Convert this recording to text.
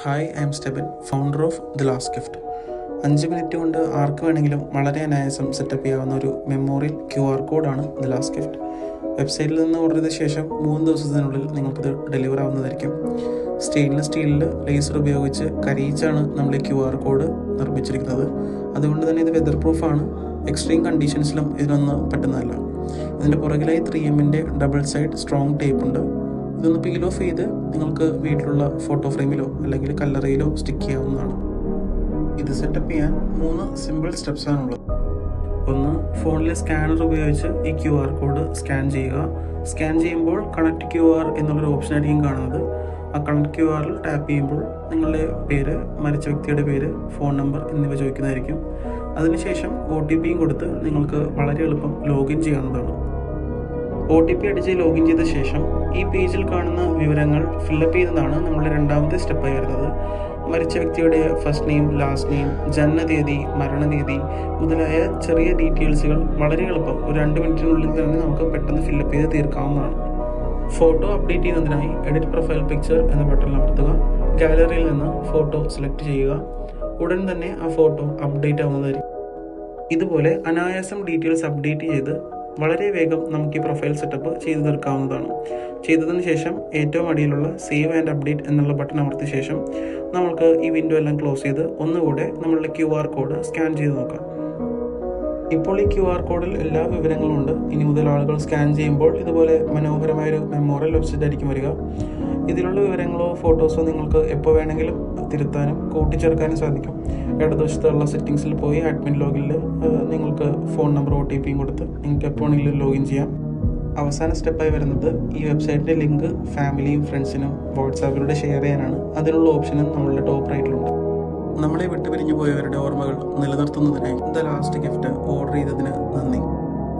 Hi, I am Steban, founder of the last gift. 5 minute കൊണ്ട് ആർക്ക് വേണമെങ്കിലും വളരെ അനായാസം സെറ്റപ്പ് ചെയ്യാവുന്ന ഒരു മെമ്മോറിയൽ QR കോഡാണ് ദി ലാസ്റ്റ് ഗിഫ്റ്റ്. വെബ്സൈറ്റിൽ നിന്ന് ഓർഡർ ചെയ്ത ശേഷം 3 ദിവസത്തിനുള്ളിൽ നിങ്ങൾക്കിത് ഡെലിവർ ആവുന്നതായിരിക്കും. സ്റ്റെയിൻലെസ് സ്റ്റീലിൽ ലേസർ ഉപയോഗിച്ച് കരയിച്ചാണ് നമ്മൾ ഈ QR കോഡ് നിർമ്മിച്ചിരിക്കുന്നത്. അതുകൊണ്ട് തന്നെ ഇത് വെതർ പ്രൂഫാണ്. എക്സ്ട്രീം കണ്ടീഷൻസിലും ഇതിനൊന്നും പറ്റുന്നതല്ല. ഇതിൻ്റെ പുറകിലായി 3M double side strong tape ഉണ്ട്. ഇതൊന്ന് പീൽ ഓഫ് ചെയ്ത് നിങ്ങൾക്ക് വീട്ടിലുള്ള ഫോട്ടോ ഫ്രെയിമിലോ അല്ലെങ്കിൽ കല്ലറയിലോ സ്റ്റിക്ക് ചെയ്യാവുന്നതാണ്. ഇത് സെറ്റപ്പ് ചെയ്യാൻ 3 സിമ്പിൾ സ്റ്റെപ്സാണുള്ളത്. ഒന്ന്, ഫോണിലെ സ്കാനർ ഉപയോഗിച്ച് ഈ QR കോഡ് സ്കാൻ ചെയ്യുക. സ്കാൻ ചെയ്യുമ്പോൾ കണക്ട് QR എന്നുള്ളൊരു ഓപ്ഷനായിരിക്കും കാണുന്നത്. ആ കണക്ട് QRൽ ടാപ്പ് ചെയ്യുമ്പോൾ നിങ്ങളുടെ പേര്, മരിച്ച വ്യക്തിയുടെ പേര്, ഫോൺ നമ്പർ എന്നിവ ചോദിക്കുന്നതായിരിക്കും. അതിനുശേഷം OTP കൊടുത്ത് നിങ്ങൾക്ക് വളരെ എളുപ്പം ലോഗിൻ ചെയ്യാവുന്നതാണ്. OTP അടിച്ച് ലോഗിൻ ചെയ്ത ശേഷം ഈ പേജിൽ കാണുന്ന വിവരങ്ങൾ ഫില്ലപ്പ് ചെയ്യുന്നതാണ് നമ്മളുടെ രണ്ടാമത്തെ സ്റ്റെപ്പായി വരുന്നത്. മരിച്ച വ്യക്തിയുടെ ഫസ്റ്റ് നെയിം, ലാസ്റ്റ് നെയിം, ജനനതീയതി, മരണതീയതി മുതലായ ചെറിയ ഡീറ്റെയിൽസുകൾ വളരെ എളുപ്പം ഒരു 2 മിനിറ്റിനുള്ളിൽ തന്നെ നമുക്ക് പെട്ടെന്ന് ഫില്ലപ്പ് ചെയ്ത് തീർക്കാവുന്നതാണ്. ഫോട്ടോ അപ്ഡേറ്റ് ചെയ്യുന്നതിനായി എഡിറ്റ് പ്രൊഫൈൽ പിക്ചർ എന്ന ബട്ടണിൽ അമർത്തുക. ഗാലറിയിൽ നിന്ന് ഫോട്ടോ സെലക്ട് ചെയ്യുക. ഉടൻ തന്നെ ആ ഫോട്ടോ അപ്ഡേറ്റ് ആവുന്നതായിരിക്കും. ഇതുപോലെ അനായാസം ഡീറ്റെയിൽസ് അപ്ഡേറ്റ് ചെയ്ത് വളരെ വേഗം നമുക്ക് ഈ പ്രൊഫൈൽ സെറ്റപ്പ് ചെയ്തു തീർക്കാവുന്നതാണ്. ചെയ്തതിന് ശേഷം ഏറ്റവും അടിയിലുള്ള സേവ് ആൻഡ് അപ്ഡേറ്റ് എന്നുള്ള ബട്ടൺ അമർത്തിയ ശേഷം നമുക്ക് ഈ വിൻഡോ എല്ലാം ക്ലോസ് ചെയ്ത് ഒന്നുകൂടെ നമ്മളുടെ QR കോഡ് സ്കാൻ ചെയ്ത് നോക്കാം. ഇപ്പോൾ ഈ QR കോഡിൽ എല്ലാ വിവരങ്ങളും ഉണ്ട്. ഇനി മുതൽ ആളുകൾ സ്കാൻ ചെയ്യുമ്പോൾ ഇതുപോലെ മനോഹരമായൊരു മെമ്മോറിയൽ വെബ്സൈറ്റ് ആയിരിക്കും വരിക. ഇതിലുള്ള വിവരങ്ങളോ ഫോട്ടോസോ നിങ്ങൾക്ക് എപ്പോൾ വേണമെങ്കിലും തിരുത്താനും കൂട്ടിച്ചേർക്കാനും സാധിക്കും. ഇടതുവശത്തുള്ള സെറ്റിംഗ്സിൽ പോയി അഡ്മിൻ ലോഗിനിൽ നിങ്ങൾക്ക് ഫോൺ നമ്പർ OTPയും കൊടുത്ത് നിങ്ങൾക്ക് എപ്പോൾ വേണമെങ്കിലും ലോഗിൻ ചെയ്യാം. അവസാന സ്റ്റെപ്പായി വരുന്നത് ഈ വെബ്സൈറ്റിൻ്റെ ലിങ്ക് ഫാമിലിയും ഫ്രണ്ട്സിനും വാട്സാപ്പിലൂടെ ഷെയർ ചെയ്യാനാണ്. അതിനുള്ള ഓപ്ഷനും നമ്മളുടെ ടോപ്പ് റൈറ്റിലുണ്ട്. നമ്മളെ വിട്ടുപിരിഞ്ഞു പോയവരുടെ ഓർമ്മകൾ നിലനിർത്തുന്നതിനായി ദ ലാസ്റ്റ് ഗിഫ്റ്റ് ഓർഡർ ചെയ്തതിന്